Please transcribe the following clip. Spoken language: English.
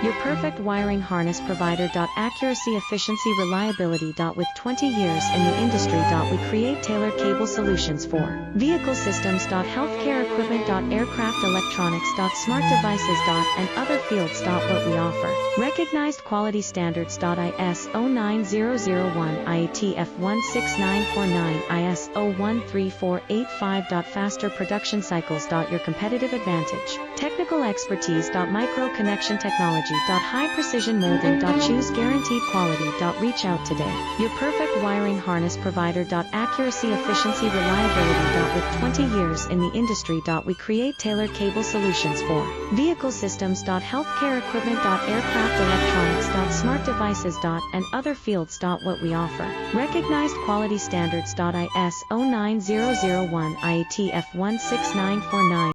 Your perfect wiring harness provider. Accuracy, efficiency, reliability. With 20 years in the industry. We create tailored cable solutions for vehicle systems. Healthcare equipment. Aircraft electronics. Smart devices. And other fields. What we offer. Recognized quality standards. ISO 9001, IATF 16949, ISO 13485. Faster production cycles. Your competitive advantage. Technical expertise. Micro connection technology. High precision molding. Choose guaranteed quality. Reach out today. Your perfect wiring harness provider. Accuracy, efficiency, reliability. With 20 years in the industry. We create tailored cable solutions for vehicle systems. Healthcare equipment. Aircraft electronics. Smart devices. And other fields. What we offer. Recognized quality standards. ISO 9001, IATF 16949.